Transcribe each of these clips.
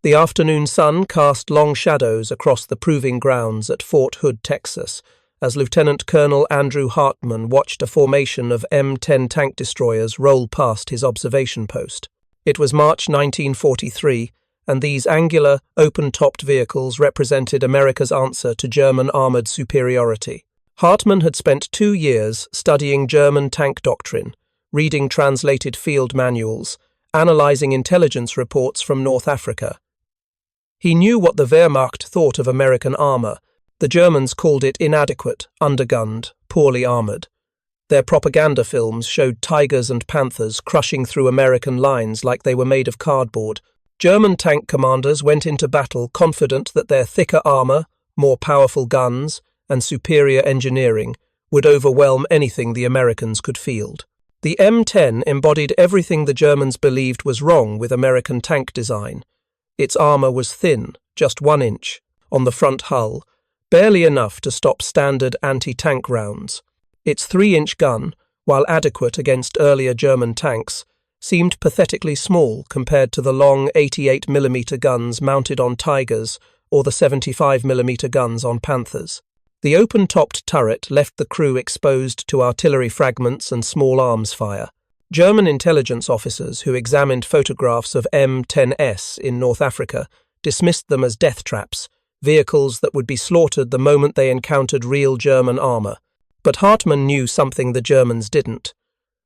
The afternoon sun cast long shadows across the proving grounds at Fort Hood, Texas, as Lieutenant Colonel Andrew Hartman watched a formation of M10 tank destroyers roll past his observation post. It was March 1943, and these angular, open-topped vehicles represented America's answer to German armoured superiority. Hartman had spent 2 years studying German tank doctrine, reading translated field manuals, analysing intelligence reports from North Africa. He knew what the Wehrmacht thought of American armour. The Germans called it inadequate, undergunned, poorly armoured. Their propaganda films showed tigers and panthers crushing through American lines like they were made of cardboard. German tank commanders went into battle confident that their thicker armour, more powerful guns, and superior engineering would overwhelm anything the Americans could field. The M10 embodied everything the Germans believed was wrong with American tank design. Its armour was thin, just 1 inch, on the front hull, barely enough to stop standard anti-tank rounds. Its 3-inch gun, while adequate against earlier German tanks, seemed pathetically small compared to the long 88mm guns mounted on Tigers or the 75mm guns on Panthers. The open-topped turret left the crew exposed to artillery fragments and small arms fire. German intelligence officers who examined photographs of M10s in North Africa dismissed them as death traps, vehicles that would be slaughtered the moment they encountered real German armour. But Hartman knew something the Germans didn't.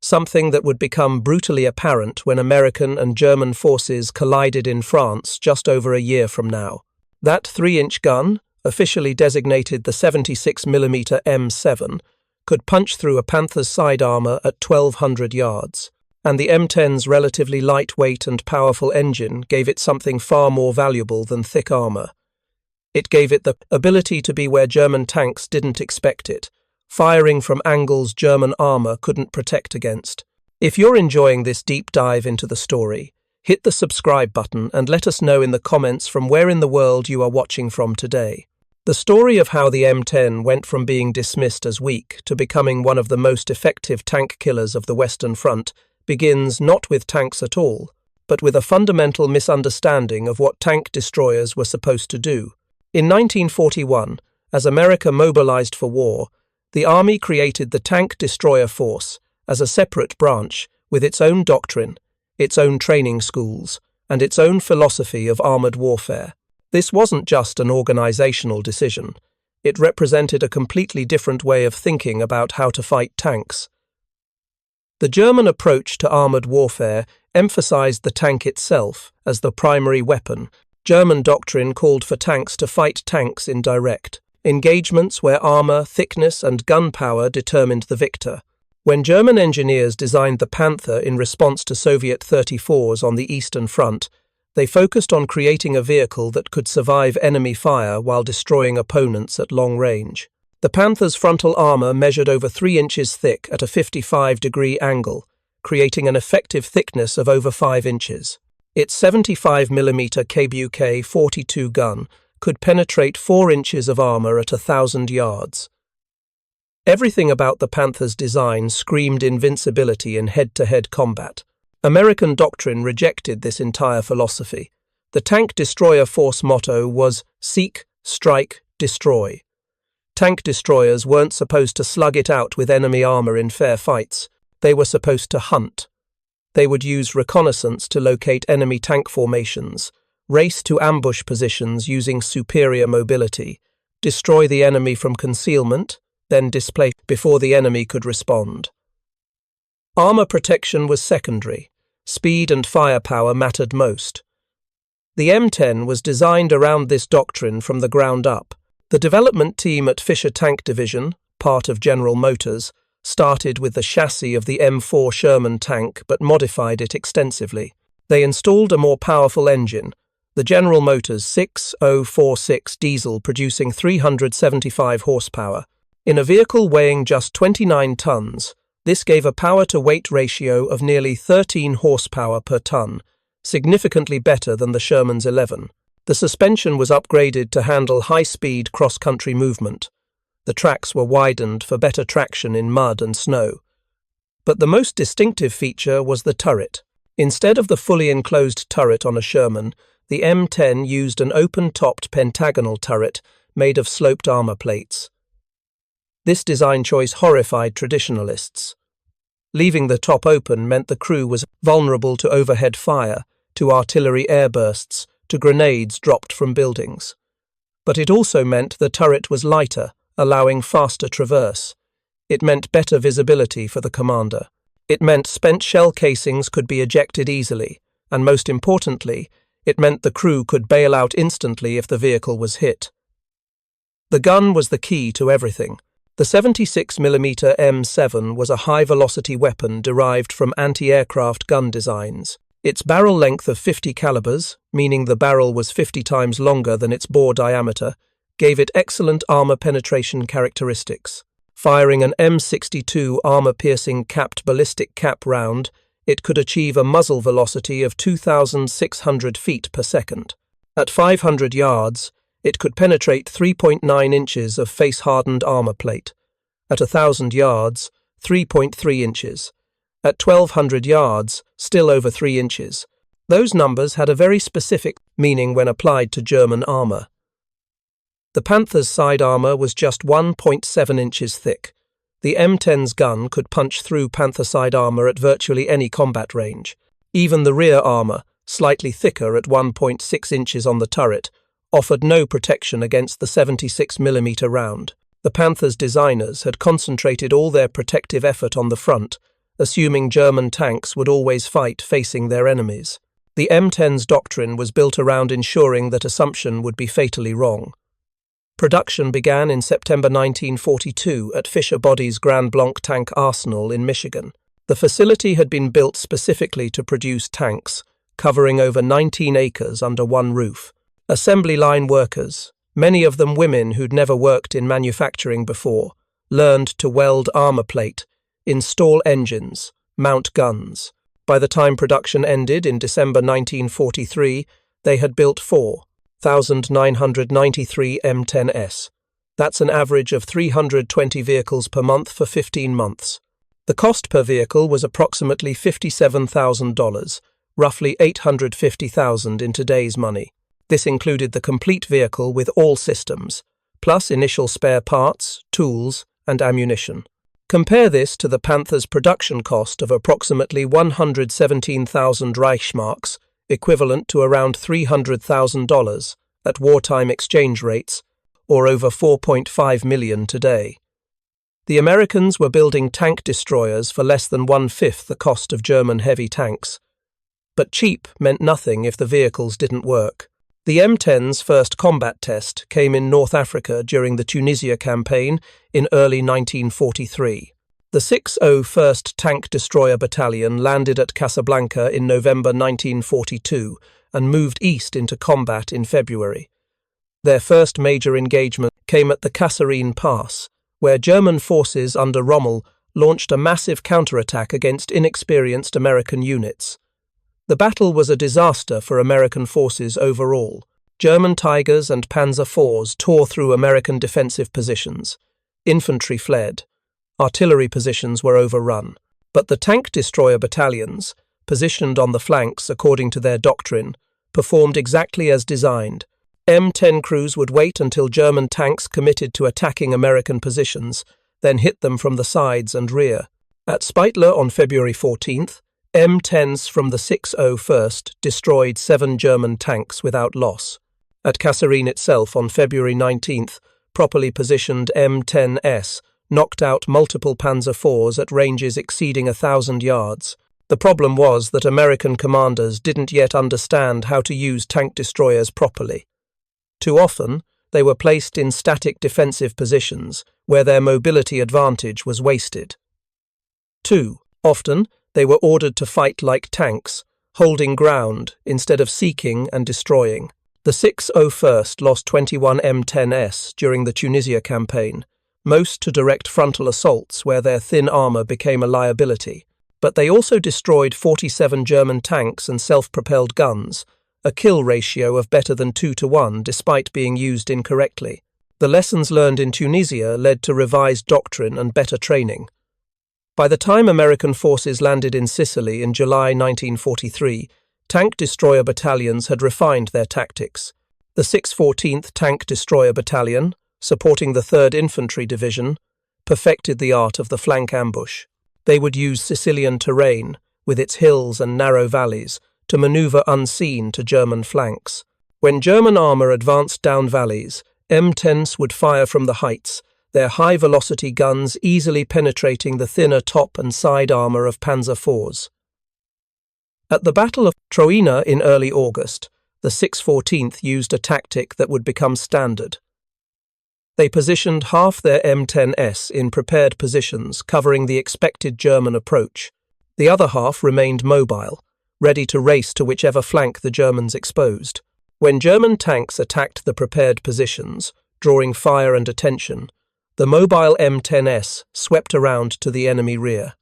Something that would become brutally apparent when American and German forces collided in France just over a year from now. That 3-inch gun, officially designated the 76mm M7, could punch through a Panther's side armour at 1,200 yards, and the M10's relatively lightweight and powerful engine gave it something far more valuable than thick armour. It gave it the ability to be where German tanks didn't expect it, firing from angles German armour couldn't protect against. If you're enjoying this deep dive into the story, hit the subscribe button and let us know in the comments from where in the world you are watching from today. The story of how the M10 went from being dismissed as weak to becoming one of the most effective tank killers of the Western Front begins not with tanks at all, but with a fundamental misunderstanding of what tank destroyers were supposed to do. In 1941, as America mobilized for war, the Army created the Tank Destroyer Force as a separate branch with its own doctrine, its own training schools, and its own philosophy of armored warfare. This wasn't just an organizational decision. It represented a completely different way of thinking about how to fight tanks. The German approach to armored warfare emphasized the tank itself as the primary weapon. German doctrine called for tanks to fight tanks in direct engagements where armour, thickness, and gunpowder determined the victor. When German engineers designed the Panther in response to Soviet 34s on the Eastern Front, they focused on creating a vehicle that could survive enemy fire while destroying opponents at long range. The Panther's frontal armour measured over 3 inches thick at a 55-degree angle, creating an effective thickness of over 5 inches. Its 75mm KBUK 42 gun could penetrate 4 inches of armour at 1,000 yards. Everything about the Panther's design screamed invincibility in head-to-head combat. American doctrine rejected this entire philosophy. The Tank Destroyer Force motto was seek, strike, destroy. Tank destroyers weren't supposed to slug it out with enemy armour in fair fights. They were supposed to hunt. They would use reconnaissance to locate enemy tank formations, race to ambush positions using superior mobility, destroy the enemy from concealment, then displace before the enemy could respond. Armour protection was secondary. Speed and firepower mattered most. The M10 was designed around this doctrine from the ground up. The development team at Fisher Tank Division, part of General Motors, started with the chassis of the M4 Sherman tank but modified it extensively. They installed a more powerful engine, the General Motors 6046 diesel producing 375 horsepower. In a vehicle weighing just 29 tons, this gave a power-to-weight ratio of nearly 13 horsepower per ton, significantly better than the Sherman's 11. The suspension was upgraded to handle high-speed cross-country movement. The tracks were widened for better traction in mud and snow. But the most distinctive feature was the turret. Instead of the fully enclosed turret on a Sherman, The M10 used an open-topped pentagonal turret made of sloped armor plates. This design choice horrified traditionalists. Leaving the top open meant the crew was vulnerable to overhead fire, to artillery airbursts, to grenades dropped from buildings. But it also meant the turret was lighter, allowing faster traverse. It meant better visibility for the commander. It meant spent shell casings could be ejected easily, and most importantly, it meant the crew could bail out instantly if the vehicle was hit. The gun was the key to everything. The 76mm M7 was a high-velocity weapon derived from anti-aircraft gun designs. Its barrel length of 50 calibers, meaning the barrel was 50 times longer than its bore diameter, gave it excellent armor penetration characteristics. Firing an M62 armor-piercing capped ballistic cap round, it could achieve a muzzle velocity of 2,600 feet per second. At 500 yards, it could penetrate 3.9 inches of face-hardened armor plate. At 1,000 yards, 3.3 inches. At 1,200 yards, still over 3 inches. Those numbers had a very specific meaning when applied to German armor. The Panther's side armor was just 1.7 inches thick. The M10's gun could punch through Panther side armor at virtually any combat range. Even the rear armor, slightly thicker at 1.6 inches on the turret, offered no protection against the 76mm round. The Panther's designers had concentrated all their protective effort on the front, assuming German tanks would always fight facing their enemies. The M10's doctrine was built around ensuring that assumption would be fatally wrong. Production began in September 1942 at Fisher Body's Grand Blanc Tank Arsenal in Michigan. The facility had been built specifically to produce tanks, covering over 19 acres under one roof. Assembly line workers, many of them women who'd never worked in manufacturing before, learned to weld armor plate, install engines, mount guns. By the time production ended in December 1943, they had built 4,993 M10s. That's an average of 320 vehicles per month for 15 months. The cost per vehicle was approximately $57,000, roughly $850,000 in today's money. This included the complete vehicle with all systems, plus initial spare parts, tools, and ammunition. Compare this to the Panther's production cost of approximately 117,000 Reichsmarks, equivalent to around $300,000 at wartime exchange rates, or over $4.5 million today. The Americans were building tank destroyers for less than one-fifth the cost of German heavy tanks. But cheap meant nothing if the vehicles didn't work. The M10's first combat test came in North Africa during the Tunisia campaign in early 1943. The 601st Tank Destroyer Battalion landed at Casablanca in November 1942 and moved east into combat in February. Their first major engagement came at the Kasserine Pass, where German forces under Rommel launched a massive counterattack against inexperienced American units. The battle was a disaster for American forces overall. German Tigers and Panzer IVs tore through American defensive positions. Infantry fled. Artillery positions were overrun. But the tank destroyer battalions, positioned on the flanks according to their doctrine, performed exactly as designed. M10 crews would wait until German tanks committed to attacking American positions, then hit them from the sides and rear. At Speitler on February 14th, M10s from the 601st destroyed 7 German tanks without loss. At Kasserine itself on February 19th, properly positioned M10s knocked out multiple Panzer IVs at ranges exceeding 1,000 yards. The problem was that American commanders didn't yet understand how to use tank destroyers properly. Too often, they were placed in static defensive positions where their mobility advantage was wasted. Too often, they were ordered to fight like tanks, holding ground instead of seeking and destroying. The 601st lost 21 M10s during the Tunisia campaign, most to direct frontal assaults where their thin armor became a liability. But they also destroyed 47 German tanks and self-propelled guns, a kill ratio of better than 2-to-1 despite being used incorrectly. The lessons learned in Tunisia led to revised doctrine and better training. By the time American forces landed in Sicily in July 1943, Tank destroyer battalions had refined their tactics. The 614th Tank Destroyer Battalion, supporting the 3rd Infantry Division, perfected the art of the flank ambush. They would use Sicilian terrain, with its hills and narrow valleys, to maneuver unseen to German flanks. When German armour advanced down valleys, M10s would fire from the heights, their high-velocity guns easily penetrating the thinner top and side armour of Panzer IVs. At the Battle of Troina in early August, the 614th used a tactic that would become standard. They positioned half their M10s in prepared positions covering the expected German approach. The other half remained mobile, ready to race to whichever flank the Germans exposed. When German tanks attacked the prepared positions, drawing fire and attention, the mobile M10s swept around to the enemy rear.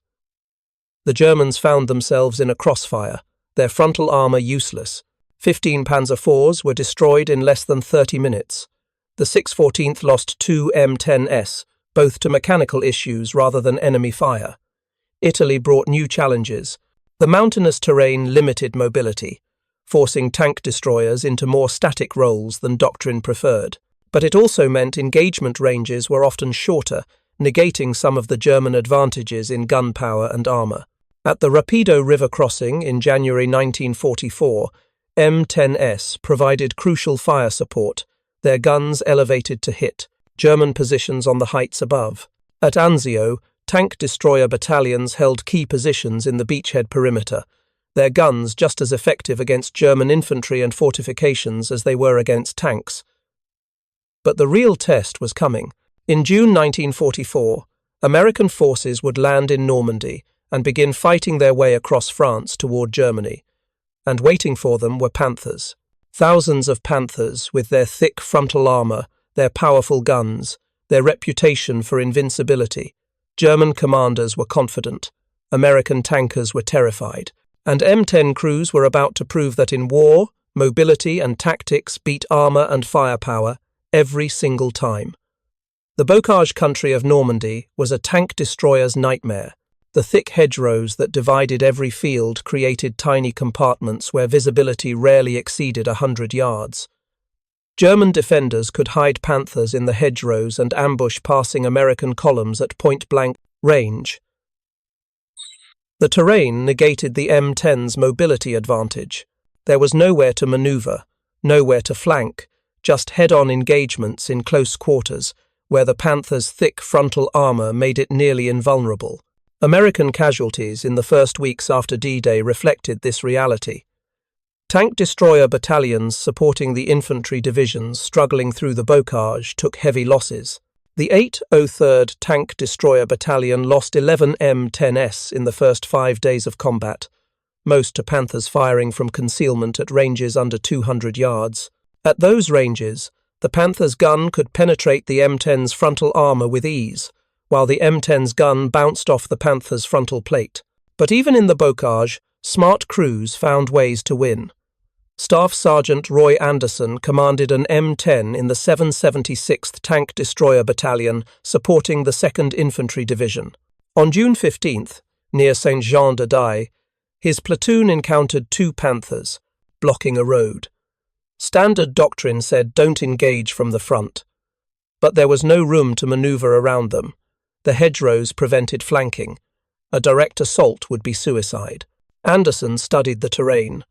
The Germans found themselves in a crossfire, their frontal armour useless. 15 Panzer IVs were destroyed in less than 30 minutes. The 614th lost 2 M10s, both to mechanical issues rather than enemy fire. Italy brought new challenges. The mountainous terrain limited mobility, forcing tank destroyers into more static roles than doctrine preferred. But it also meant engagement ranges were often shorter, negating some of the German advantages in gunpowder and armour. At the Rapido River crossing in January 1944, M10s provided crucial fire support, their guns elevated to hit German positions on the heights above. At Anzio, tank destroyer battalions held key positions in the beachhead perimeter, their guns just as effective against German infantry and fortifications as they were against tanks. But the real test was coming. In June 1944, American forces would land in Normandy and begin fighting their way across France toward Germany. And waiting for them were Panthers. Thousands of Panthers, with their thick frontal armour, their powerful guns, their reputation for invincibility. German commanders were confident. American tankers were terrified. And M10 crews were about to prove that in war, mobility and tactics beat armour and firepower every single time. The bocage country of Normandy was a tank destroyer's nightmare. The thick hedgerows that divided every field created tiny compartments where visibility rarely exceeded 100 yards. German defenders could hide Panthers in the hedgerows and ambush passing American columns at point-blank range. The terrain negated the M10's mobility advantage. There was nowhere to maneuver, nowhere to flank, just head-on engagements in close quarters, where the Panther's thick frontal armour made it nearly invulnerable. American casualties in the first weeks after D-Day reflected this reality. Tank destroyer battalions supporting the infantry divisions struggling through the bocage took heavy losses. The 803rd Tank Destroyer Battalion lost 11 M10s in the first 5 days of combat, most to Panthers firing from concealment at ranges under 200 yards. At those ranges, the Panther's gun could penetrate the M10's frontal armour with ease, while the M10's gun bounced off the Panther's frontal plate. But even in the bocage, smart crews found ways to win. Staff Sergeant Roy Anderson commanded an M10 in the 776th Tank Destroyer Battalion supporting the 2nd Infantry Division. On June 15th, near Saint-Jean-de-Daille, his platoon encountered 2 Panthers, blocking a road. Standard doctrine said don't engage from the front. But there was no room to maneuver around them. The hedgerows prevented flanking. A direct assault would be suicide. Anderson studied the terrain.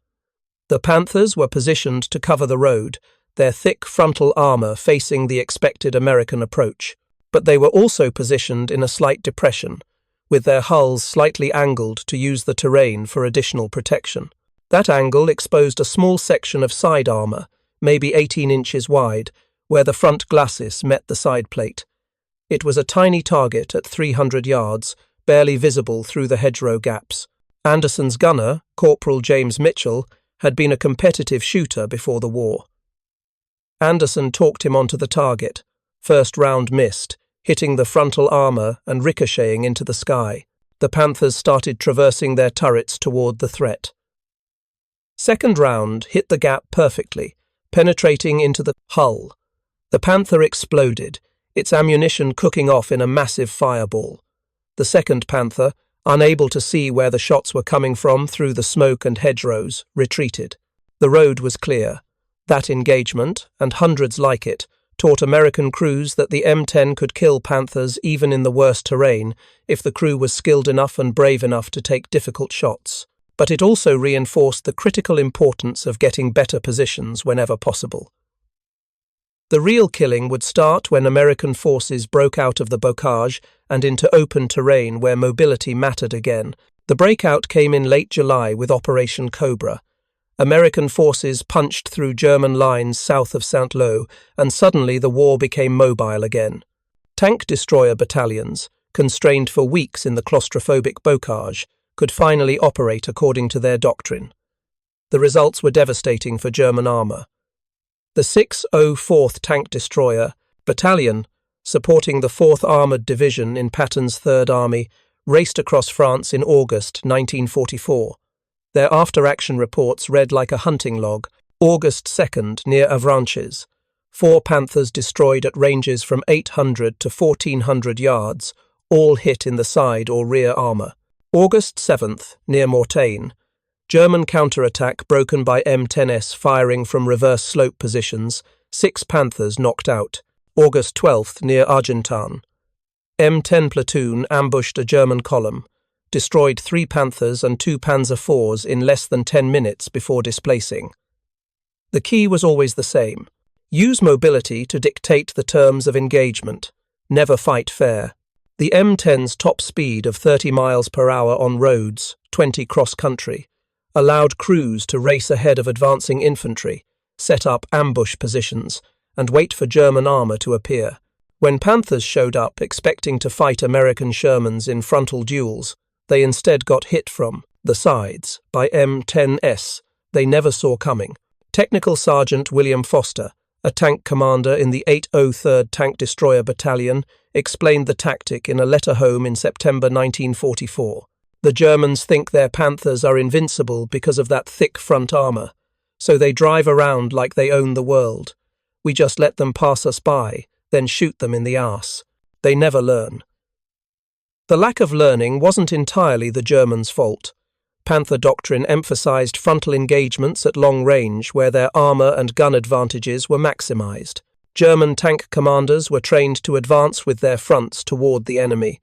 The Panthers were positioned to cover the road, their thick frontal armour facing the expected American approach. But they were also positioned in a slight depression, with their hulls slightly angled to use the terrain for additional protection. That angle exposed a small section of side armour, maybe 18 inches wide, where the front glacis met the side plate. It was a tiny target at 300 yards, barely visible through the hedgerow gaps. Anderson's gunner, Corporal James Mitchell, had been a competitive shooter before the war. Anderson talked him onto the target. First round missed, hitting the frontal armour and ricocheting into the sky. The Panthers started traversing their turrets toward the threat. Second round hit the gap perfectly, penetrating into the hull. The Panther exploded, its ammunition cooking off in a massive fireball. The second Panther, unable to see where the shots were coming from through the smoke and hedgerows, retreated. The road was clear. That engagement, and hundreds like it, taught American crews that the M10 could kill Panthers even in the worst terrain if the crew was skilled enough and brave enough to take difficult shots. But it also reinforced the critical importance of getting better positions whenever possible. The real killing would start when American forces broke out of the bocage and into open terrain where mobility mattered again. The breakout came in late July with Operation Cobra. American forces punched through German lines south of Saint-Lô, and suddenly the war became mobile again. Tank destroyer battalions, constrained for weeks in the claustrophobic bocage, could finally operate according to their doctrine. The results were devastating for German armour. The 604th Tank Destroyer Battalion, supporting the 4th Armoured Division in Patton's Third Army, raced across France in August 1944. Their after-action reports read like a hunting log. August 2nd, near Avranches. 4 Panthers destroyed at ranges from 800 to 1400 yards, all hit in the side or rear armour. August 7th, near Mortagne. German counterattack broken by M10s firing from reverse slope positions, 6 Panthers knocked out. August 12th, near Argentan. M10 platoon ambushed a German column, destroyed 3 Panthers and 2 Panzer IVs in less than 10 minutes before displacing. The key was always the same. Use mobility to dictate the terms of engagement. Never fight fair. The M10's top speed of 30 miles per hour on roads, 20 cross-country, allowed crews to race ahead of advancing infantry, set up ambush positions, and wait for German armour to appear. When Panthers showed up expecting to fight American Shermans in frontal duels, they instead got hit from the sides by M10s they never saw coming. Technical Sergeant William Foster, a tank commander in the 803rd Tank Destroyer Battalion, explained the tactic in a letter home in September 1944. The Germans think their Panthers are invincible because of that thick front armour, so they drive around like they own the world. We just let them pass us by, then shoot them in the arse. They never learn. The lack of learning wasn't entirely the Germans' fault. Panther doctrine emphasized frontal engagements at long range where their armour and gun advantages were maximized. German tank commanders were trained to advance with their fronts toward the enemy,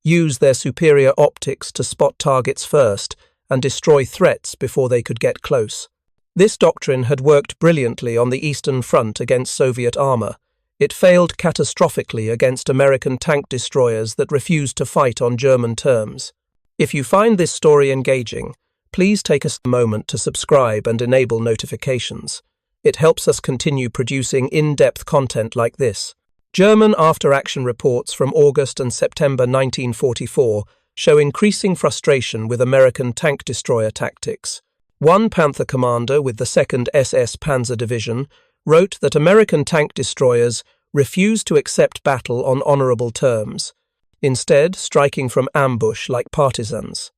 use their superior optics to spot targets first, and destroy threats before they could get close. This doctrine had worked brilliantly on the Eastern Front against Soviet armour. It failed catastrophically against American tank destroyers that refused to fight on German terms. If you find this story engaging, please take a moment to subscribe and enable notifications. It helps us continue producing in-depth content like this. German after-action reports from August and September 1944 show increasing frustration with American tank destroyer tactics. One Panther commander with the 2nd SS Panzer Division wrote that American tank destroyers refused to accept battle on honourable terms, instead striking from ambush like partisans.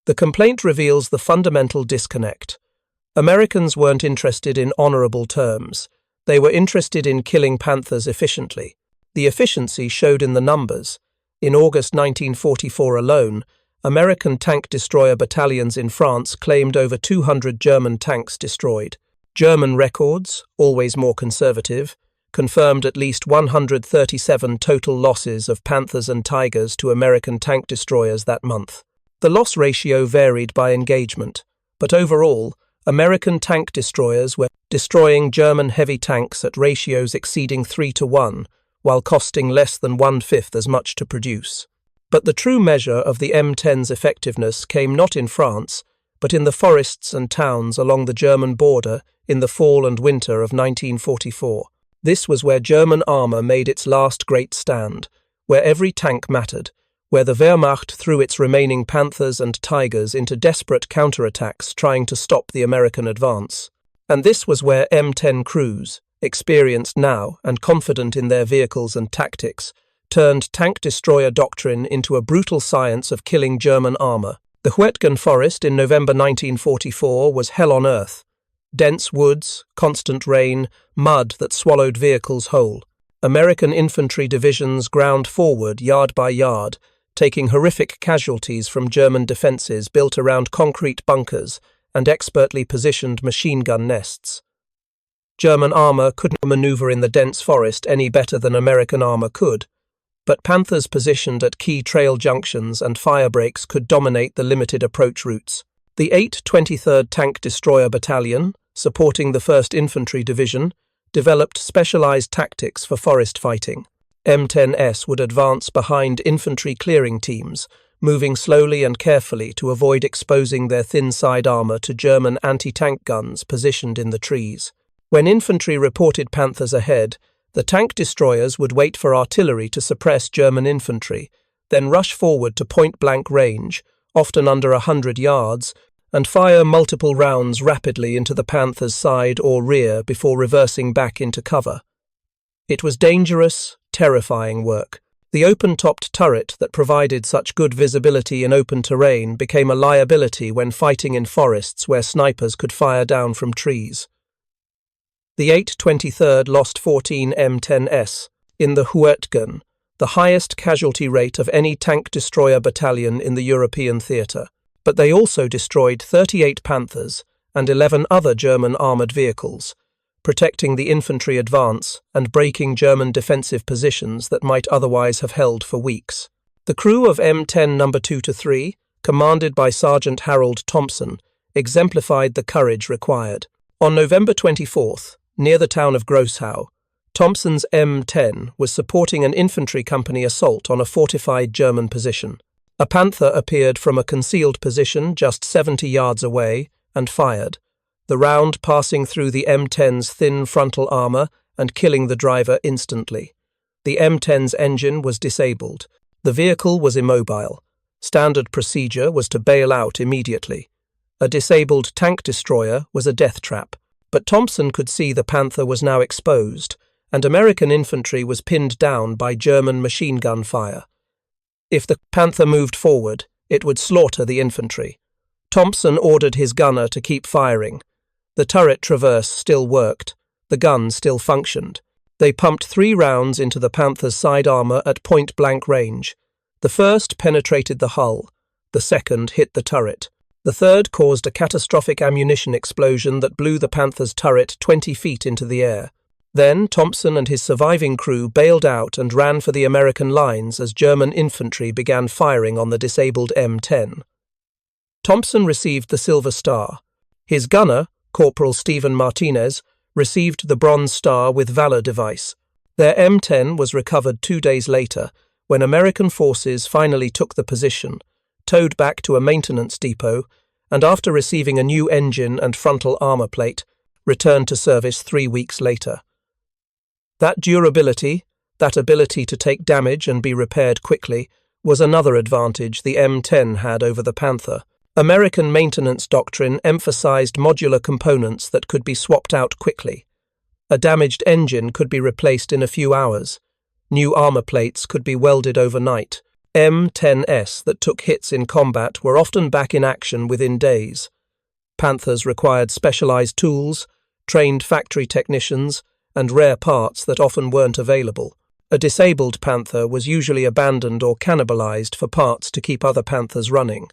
The complaint reveals the fundamental disconnect. Americans weren't interested in honourable terms. They were interested in killing Panthers efficiently. The efficiency showed in the numbers. In August 1944 alone, American tank destroyer battalions in France claimed over 200 German tanks destroyed. German records, always more conservative, confirmed at least 137 total losses of Panthers and Tigers to American tank destroyers that month. The loss ratio varied by engagement, but overall, American tank destroyers were destroying German heavy tanks at ratios exceeding 3-to-1, while costing less than 1/5 as much to produce. But the true measure of the M10's effectiveness came not in France, but in the forests and towns along the German border in the fall and winter of 1944. This was where German armour made its last great stand, where every tank mattered, where the Wehrmacht threw its remaining Panthers and Tigers into desperate counterattacks trying to stop the American advance. And this was where M10 crews, experienced now and confident in their vehicles and tactics, turned tank destroyer doctrine into a brutal science of killing German armour. The Huetgen Forest in November 1944 was hell on earth. Dense woods, constant rain, mud that swallowed vehicles whole. American infantry divisions ground forward yard by yard, taking horrific casualties from German defences built around concrete bunkers and expertly positioned machine gun nests. German armour couldn't manoeuvre in the dense forest any better than American armour could, but Panthers positioned at key trail junctions and fire breaks could dominate the limited approach routes. The 8th 23rd Tank Destroyer Battalion, supporting the 1st Infantry Division, developed specialised tactics for forest fighting. M10s would advance behind infantry clearing teams, moving slowly and carefully to avoid exposing their thin side armour to German anti-tank guns positioned in the trees. When infantry reported Panthers ahead, the tank destroyers would wait for artillery to suppress German infantry, then rush forward to point-blank range, often under 100 yards, and fire multiple rounds rapidly into the Panther's side or rear before reversing back into cover. It was dangerous, terrifying work. The open-topped turret that provided such good visibility in open terrain became a liability when fighting in forests where snipers could fire down from trees. The 8th 23rd lost 14 M10s in the Huertgen, the highest casualty rate of any tank destroyer battalion in the European theatre, but they also destroyed 38 Panthers and 11 other German armoured vehicles, protecting the infantry advance and breaking German defensive positions that might otherwise have held for weeks. The crew of M10 No. 2-3, commanded by Sergeant Harold Thompson, exemplified the courage required. On November 24th, near the town of Grossau, Thompson's M10 was supporting an infantry company assault on a fortified German position. A Panther appeared from a concealed position just 70 yards away and fired, the round passing through the M10's thin frontal armour and killing the driver instantly. The M10's engine was disabled. The vehicle was immobile. Standard procedure was to bail out immediately. A disabled tank destroyer was a death trap. But Thompson could see the Panther was now exposed, and American infantry was pinned down by German machine gun fire. If the Panther moved forward, it would slaughter the infantry. Thompson ordered his gunner to keep firing. The turret traverse still worked. The gun still functioned. They pumped 3 rounds into the Panther's side armour at point-blank range. The first penetrated the hull. The second hit the turret. The third caused a catastrophic ammunition explosion that blew the Panther's turret 20 feet into the air. Then Thompson and his surviving crew bailed out and ran for the American lines as German infantry began firing on the disabled M10. Thompson received the Silver Star. His gunner, Corporal Stephen Martinez, received the Bronze Star with Valor device. Their M10 was recovered 2 days later, when American forces finally took the position, towed back to a maintenance depot, and after receiving a new engine and frontal armour plate, returned to service 3 weeks later. That durability, that ability to take damage and be repaired quickly, was another advantage the M10 had over the Panther. American maintenance doctrine emphasized modular components that could be swapped out quickly. A damaged engine could be replaced in a few hours. New armour plates could be welded overnight. M10s that took hits in combat were often back in action within days. Panthers required specialized tools, trained factory technicians, and rare parts that often weren't available. A disabled Panther was usually abandoned or cannibalized for parts to keep other Panthers running.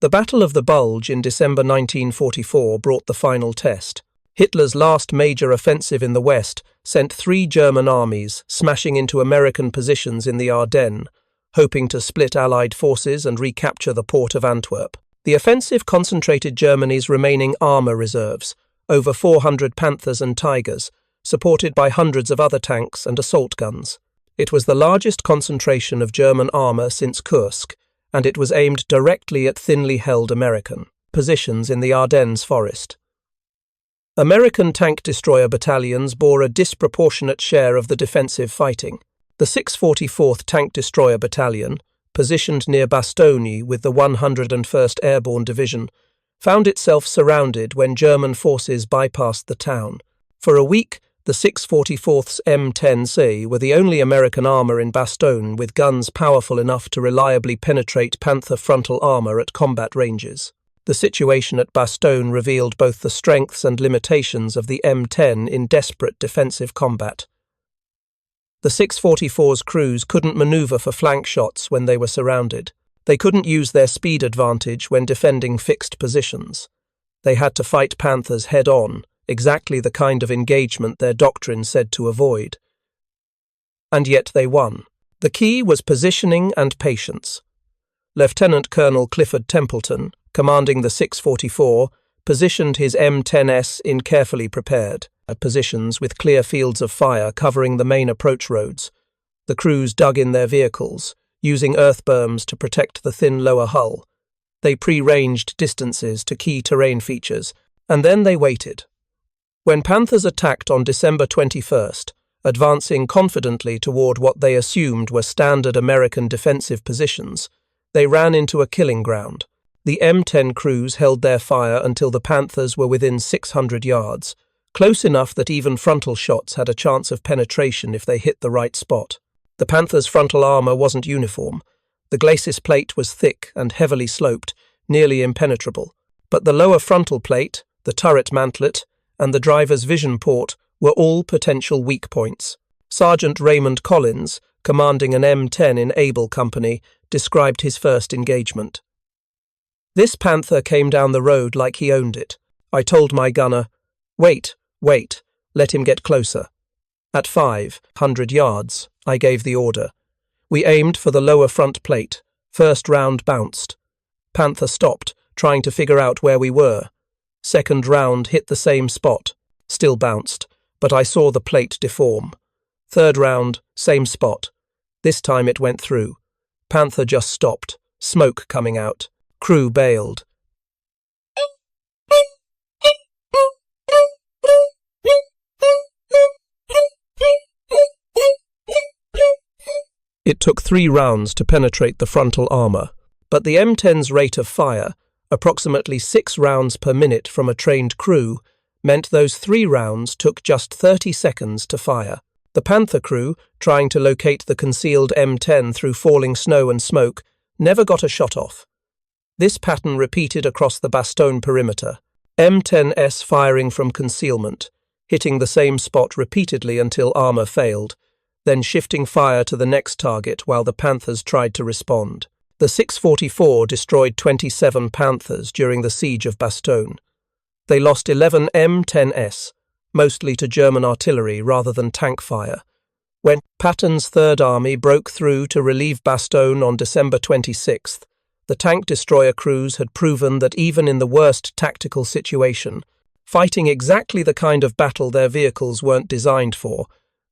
The Battle of the Bulge in December 1944 brought the final test. Hitler's last major offensive in the West sent 3 German armies smashing into American positions in the Ardennes, hoping to split Allied forces and recapture the port of Antwerp. The offensive concentrated Germany's remaining armour reserves, over 400 Panthers and Tigers, supported by hundreds of other tanks and assault guns. It was the largest concentration of German armour since Kursk, and it was aimed directly at thinly held American positions in the Ardennes forest. American tank destroyer battalions bore a disproportionate share of the defensive fighting. The 644th Tank Destroyer Battalion, positioned near Bastogne with the 101st Airborne Division, found itself surrounded when German forces bypassed the town. For a week, the 644th's M10C were the only American armour in Bastogne with guns powerful enough to reliably penetrate Panther frontal armour at combat ranges. The situation at Bastogne revealed both the strengths and limitations of the M10 in desperate defensive combat. The 644's crews couldn't maneuver for flank shots when they were surrounded. They couldn't use their speed advantage when defending fixed positions. They had to fight Panthers head-on, exactly the kind of engagement their doctrine said to avoid. And yet they won. The key was positioning and patience. Lieutenant Colonel Clifford Templeton, commanding the 644, positioned his M10s in carefully prepared positions with clear fields of fire covering the main approach roads. The crews dug in their vehicles, using earth berms to protect the thin lower hull. They pre-ranged distances to key terrain features, and then they waited. When Panthers attacked on December 21st, advancing confidently toward what they assumed were standard American defensive positions, they ran into a killing ground. The M10 crews held their fire until the Panthers were within 600 yards, close enough that even frontal shots had a chance of penetration if they hit the right spot. The Panthers' frontal armor wasn't uniform. The glacis plate was thick and heavily sloped, nearly impenetrable. But the lower frontal plate, the turret mantlet, and the driver's vision port were all potential weak points. Sergeant Raymond Collins, commanding an M10 in Able Company, described his first engagement. This Panther came down the road like he owned it. I told my gunner, "Wait, let him get closer." At 500 yards, I gave the order. We aimed for the lower front plate. First round bounced. Panther stopped, trying to figure out where we were. Second round hit the same spot. Still bounced, but I saw the plate deform. Third round, same spot. This time it went through. Panther just stopped, smoke coming out. Crew bailed. It took 3 rounds to penetrate the frontal armor, but the M10's rate of fire, approximately 6 rounds per minute from a trained crew, meant those 3 rounds took just 30 seconds to fire. The Panther crew, trying to locate the concealed M10 through falling snow and smoke, never got a shot off. This pattern repeated across the Bastogne perimeter, M10s firing from concealment, hitting the same spot repeatedly until armor failed, then shifting fire to the next target while the Panthers tried to respond. The 644 destroyed 27 Panthers during the siege of Bastogne. They lost 11 M10s, mostly to German artillery rather than tank fire. When Patton's Third Army broke through to relieve Bastogne on December 26th, the tank destroyer crews had proven that even in the worst tactical situation, fighting exactly the kind of battle their vehicles weren't designed for,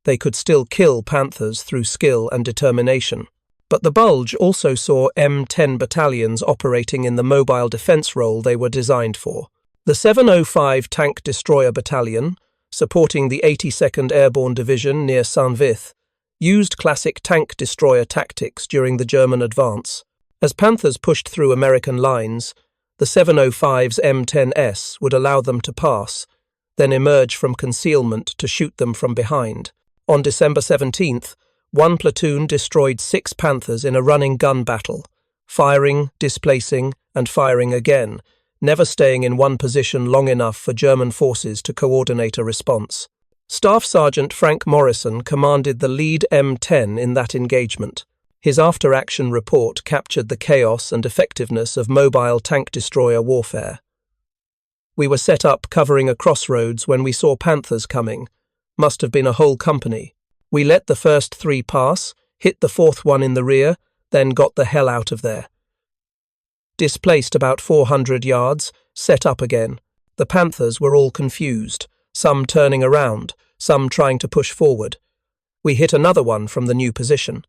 they could still kill Panthers through skill and determination. But the Bulge also saw M10 battalions operating in the mobile defense role they were designed for. The 705 Tank Destroyer Battalion, supporting the 82nd Airborne Division near Saint-Vith, used classic tank destroyer tactics during the German advance. As Panthers pushed through American lines, the 705's M10s would allow them to pass, then emerge from concealment to shoot them from behind. On December 17th, one platoon destroyed 6 Panthers in a running gun battle, firing, displacing, and firing again, never staying in one position long enough for German forces to coordinate a response. Staff Sergeant Frank Morrison commanded the lead M10 in that engagement. His after-action report captured the chaos and effectiveness of mobile tank destroyer warfare. We were set up covering a crossroads when we saw Panthers coming. Must have been a whole company. We let the first 3 pass, hit the 4th one in the rear, then got the hell out of there. Displaced about 400 yards, set up again. The Panthers were all confused, some turning around, some trying to push forward. We hit another one from the new position.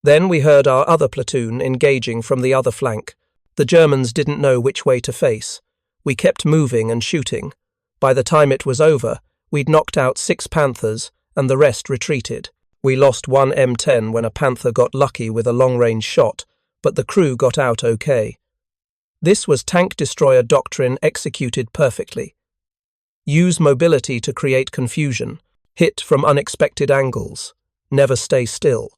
Then we heard our other platoon engaging from the other flank. The Germans didn't know which way to face. We kept moving and shooting. By the time it was over, we'd knocked out 6 Panthers, and the rest retreated. We lost 1 M10 when a Panther got lucky with a long-range shot, but the crew got out okay. This was tank destroyer doctrine executed perfectly. Use mobility to create confusion. Hit from unexpected angles. Never stay still.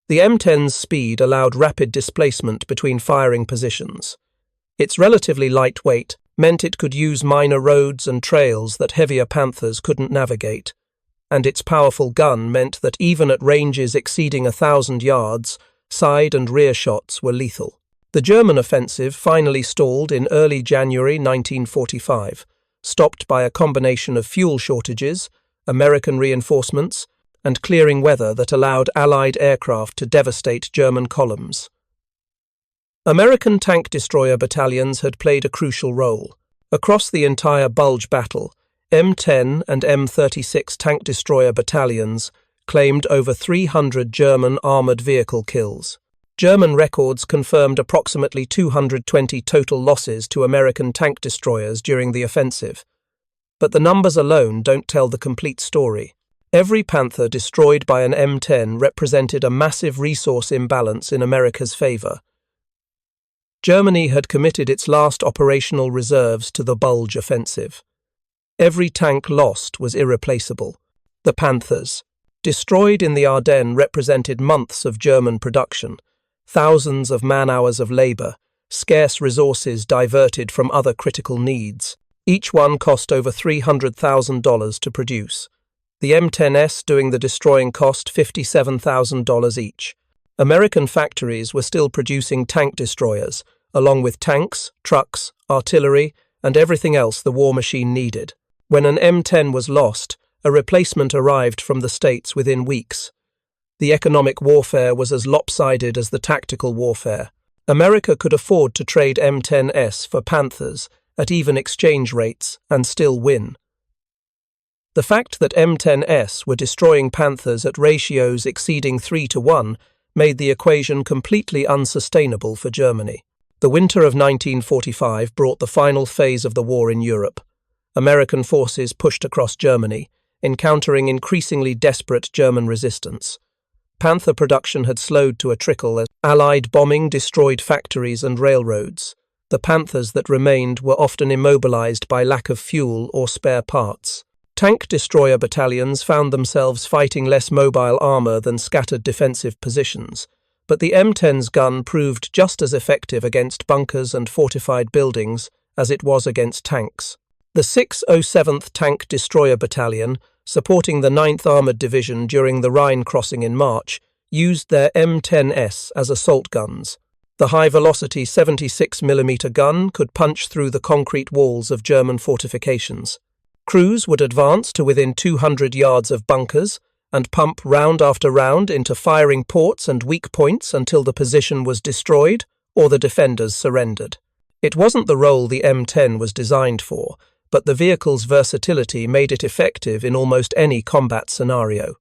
The M10's speed allowed rapid displacement between firing positions. Its relatively lightweight meant it could use minor roads and trails that heavier Panthers couldn't navigate. and its powerful gun meant that even at ranges exceeding 1,000 yards, side and rear shots were lethal. The German offensive finally stalled in early January 1945, stopped by a combination of fuel shortages, American reinforcements, and clearing weather that allowed Allied aircraft to devastate German columns. American tank destroyer battalions had played a crucial role. Across the entire Bulge battle, M10 and M36 tank destroyer battalions claimed over 300 German armoured vehicle kills. German records confirmed approximately 220 total losses to American tank destroyers during the offensive. But the numbers alone don't tell the complete story. Every Panther destroyed by an M10 represented a massive resource imbalance in America's favour. Germany had committed its last operational reserves to the Bulge offensive. Every tank lost was irreplaceable. The Panthers, destroyed in the Ardennes, represented months of German production, thousands of man-hours of labour, scarce resources diverted from other critical needs. Each one cost over $300,000 to produce. The M10s doing the destroying cost $57,000 each. American factories were still producing tank destroyers, along with tanks, trucks, artillery, and everything else the war machine needed. When an M10 was lost, a replacement arrived from the States within weeks. The economic warfare was as lopsided as the tactical warfare. America could afford to trade M10s for Panthers at even exchange rates and still win. The fact that M10s were destroying Panthers at ratios exceeding 3-1 made the equation completely unsustainable for Germany. The winter of 1945 brought the final phase of the war in Europe. American forces pushed across Germany, encountering increasingly desperate German resistance. Panther production had slowed to a trickle as Allied bombing destroyed factories and railroads. The Panthers that remained were often immobilized by lack of fuel or spare parts. Tank destroyer battalions found themselves fighting less mobile armour than scattered defensive positions, but the M10's gun proved just as effective against bunkers and fortified buildings as it was against tanks. The 607th Tank Destroyer Battalion, supporting the 9th Armoured Division during the Rhine crossing in March, used their M10s as assault guns. The high-velocity 76mm gun could punch through the concrete walls of German fortifications. Crews would advance to within 200 yards of bunkers and pump round after round into firing ports and weak points until the position was destroyed or the defenders surrendered. It wasn't the role the M10 was designed for, but the vehicle's versatility made it effective in almost any combat scenario.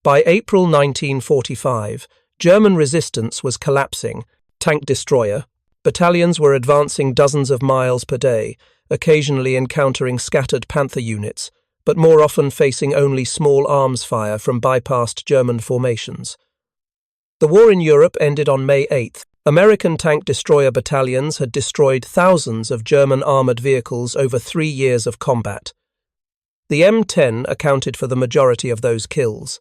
By April 1945, German resistance was collapsing. Tank destroyer battalions were advancing dozens of miles per day, occasionally encountering scattered Panther units, but more often facing only small arms fire from bypassed German formations. The war in Europe ended on May 8th. American tank destroyer battalions had destroyed thousands of German armoured vehicles over 3 years of combat. The M10 accounted for the majority of those kills.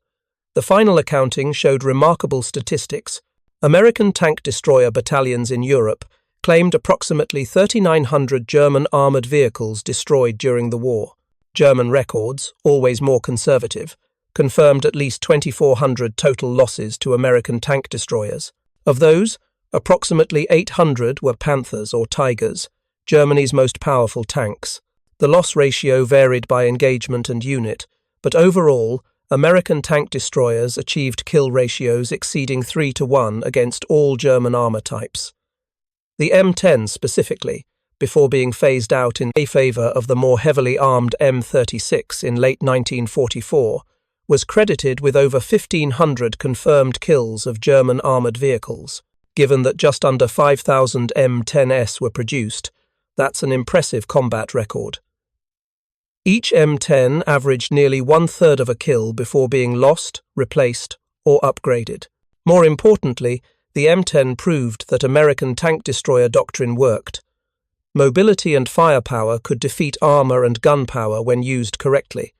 The final accounting showed remarkable statistics. American tank destroyer battalions in Europe claimed approximately 3,900 German armoured vehicles destroyed during the war. German records, always more conservative, confirmed at least 2,400 total losses to American tank destroyers. Of those, approximately 800 were Panthers or Tigers, Germany's most powerful tanks. The loss ratio varied by engagement and unit, but overall, American tank destroyers achieved kill ratios exceeding 3-1 against all German armour types. The M10 specifically, before being phased out in favour of the more heavily armed M36 in late 1944, was credited with over 1,500 confirmed kills of German armoured vehicles. Given that just under 5,000 M10s were produced, that's an impressive combat record. Each M10 averaged nearly 1/3 of a kill before being lost, replaced, or upgraded. More importantly, the M10 proved that American tank destroyer doctrine worked. Mobility and firepower could defeat armour and gunpowder when used correctly.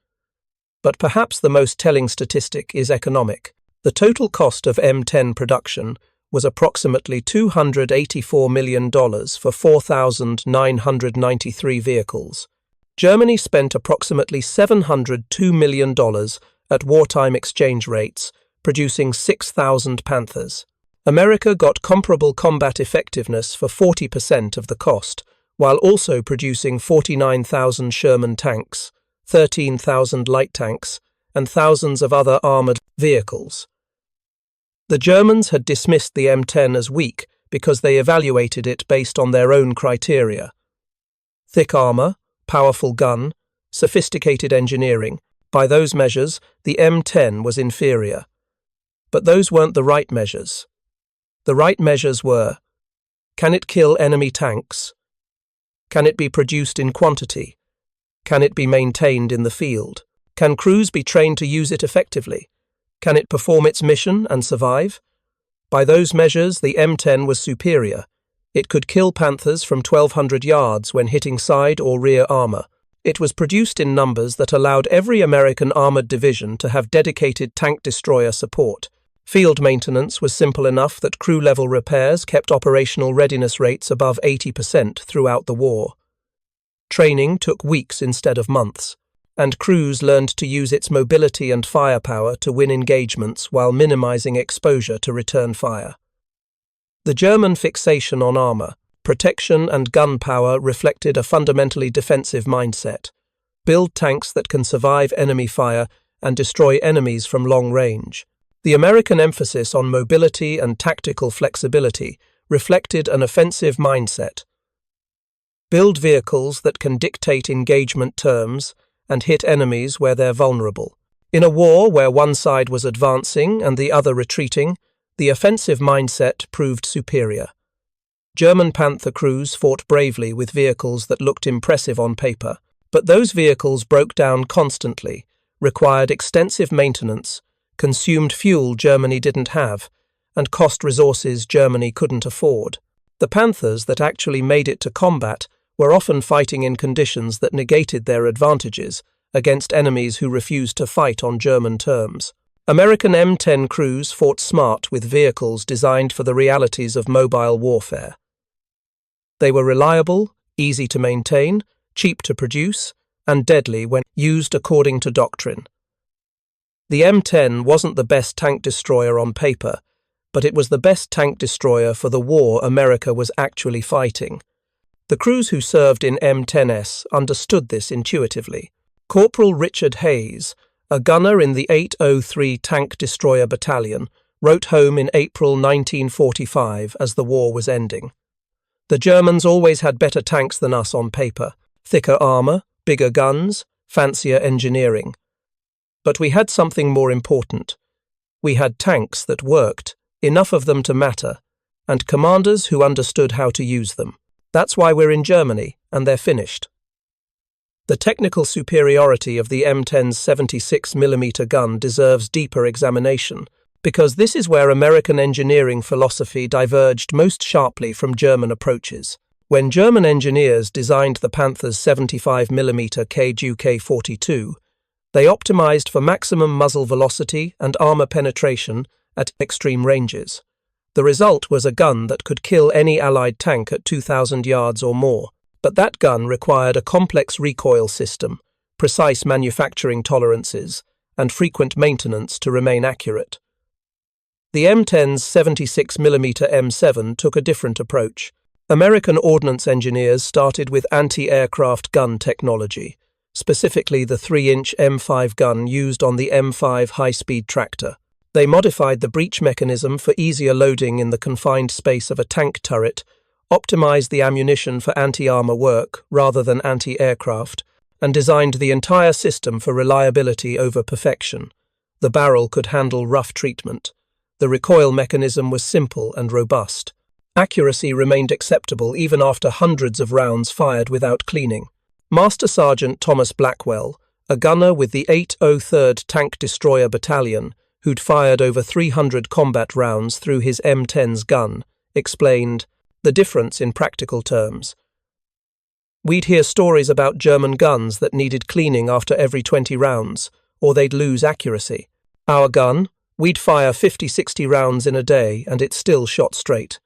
But perhaps the most telling statistic is economic. The total cost of M10 production was approximately $284 million for 4,993 vehicles. Germany spent approximately $702 million at wartime exchange rates, producing 6,000 Panthers. America got comparable combat effectiveness for 40% of the cost, while also producing 49,000 Sherman tanks, 13,000 light tanks, and thousands of other armored vehicles. The Germans had dismissed the M10 as weak because they evaluated it based on their own criteria. Thick armor, powerful gun, sophisticated engineering. By those measures, the M10 was inferior. But those weren't the right measures. The right measures were: can it kill enemy tanks? Can it be produced in quantity? Can it be maintained in the field? Can crews be trained to use it effectively? Can it perform its mission and survive? By those measures, the M10 was superior. It could kill Panthers from 1,200 yards when hitting side or rear armor. It was produced in numbers that allowed every American armored division to have dedicated tank destroyer support. Field maintenance was simple enough that crew-level repairs kept operational readiness rates above 80% throughout the war. Training took weeks instead of months, and crews learned to use its mobility and firepower to win engagements while minimizing exposure to return fire. The German fixation on armor, protection and gunpowder reflected a fundamentally defensive mindset. Build tanks that can survive enemy fire and destroy enemies from long range. The American emphasis on mobility and tactical flexibility reflected an offensive mindset. Build vehicles that can dictate engagement terms and hit enemies where they're vulnerable. In a war where one side was advancing and the other retreating, the offensive mindset proved superior. German Panther crews fought bravely with vehicles that looked impressive on paper, but those vehicles broke down constantly, required extensive maintenance, consumed fuel Germany didn't have, and cost resources Germany couldn't afford. The Panthers that actually made it to combat were often fighting in conditions that negated their advantages against enemies who refused to fight on German terms. American M10 crews fought smart with vehicles designed for the realities of mobile warfare. They were reliable, easy to maintain, cheap to produce, and deadly when used according to doctrine. The M10 wasn't the best tank destroyer on paper, but it was the best tank destroyer for the war America was actually fighting. The crews who served in M10s understood this intuitively. Corporal Richard Hayes, a gunner in the 803 Tank Destroyer Battalion, wrote home in April 1945 as the war was ending. The Germans always had better tanks than us on paper, thicker armor, bigger guns, fancier engineering. But we had something more important. We had tanks that worked, enough of them to matter, and commanders who understood how to use them. That's why we're in Germany, and they're finished. The technical superiority of the M10's 76mm gun deserves deeper examination, because this is where American engineering philosophy diverged most sharply from German approaches. When German engineers designed the Panther's 75mm KQ-K42, they optimized for maximum muzzle velocity and armor penetration at extreme ranges. The result was a gun that could kill any Allied tank at 2,000 yards or more. But that gun required a complex recoil system, precise manufacturing tolerances, and frequent maintenance to remain accurate. The M10's 76mm M7 took a different approach. American ordnance engineers started with anti-aircraft gun technology, specifically the 3-inch M5 gun used on the M5 high-speed tractor. They modified the breech mechanism for easier loading in the confined space of a tank turret, optimized the ammunition for anti-armor work rather than anti-aircraft, and designed the entire system for reliability over perfection. The barrel could handle rough treatment. The recoil mechanism was simple and robust. Accuracy remained acceptable even after hundreds of rounds fired without cleaning. Master Sergeant Thomas Blackwell, a gunner with the 803rd Tank Destroyer Battalion, who'd fired over 300 combat rounds through his M10's gun, explained the difference in practical terms. We'd hear stories about German guns that needed cleaning after every 20 rounds, or they'd lose accuracy. Our gun, we'd fire 50-60 rounds in a day and it still shot straight.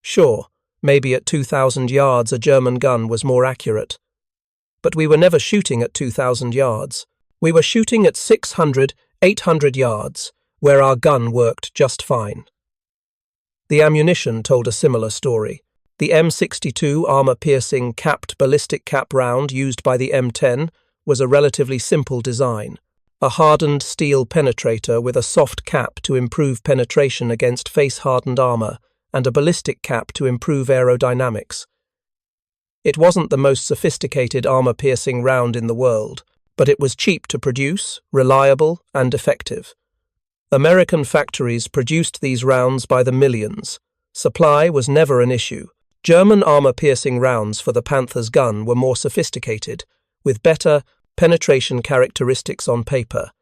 Sure, maybe at 2,000 yards a German gun was more accurate. but we were never shooting at 2,000 yards. We were shooting at 600, 800 yards, where our gun worked just fine. The ammunition told a similar story. The M62 armor-piercing capped ballistic cap round used by the M10 was a relatively simple design. A hardened steel penetrator with a soft cap to improve penetration against face-hardened armor, and a ballistic cap to improve aerodynamics. It wasn't the most sophisticated armor-piercing round in the world, but it was cheap to produce, reliable, and effective. American factories produced these rounds by the millions. Supply was never an issue. German armor-piercing rounds for the Panther's gun were more sophisticated, with better penetration characteristics on paper.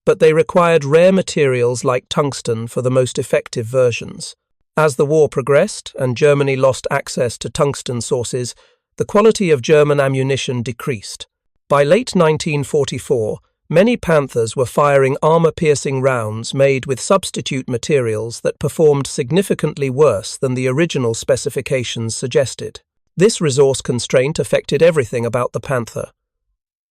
But they required rare materials like tungsten for the most effective versions. As the war progressed and Germany lost access to tungsten sources, the quality of German ammunition decreased. By late 1944, many Panthers were firing armor-piercing rounds made with substitute materials that performed significantly worse than the original specifications suggested. This resource constraint affected everything about the Panther.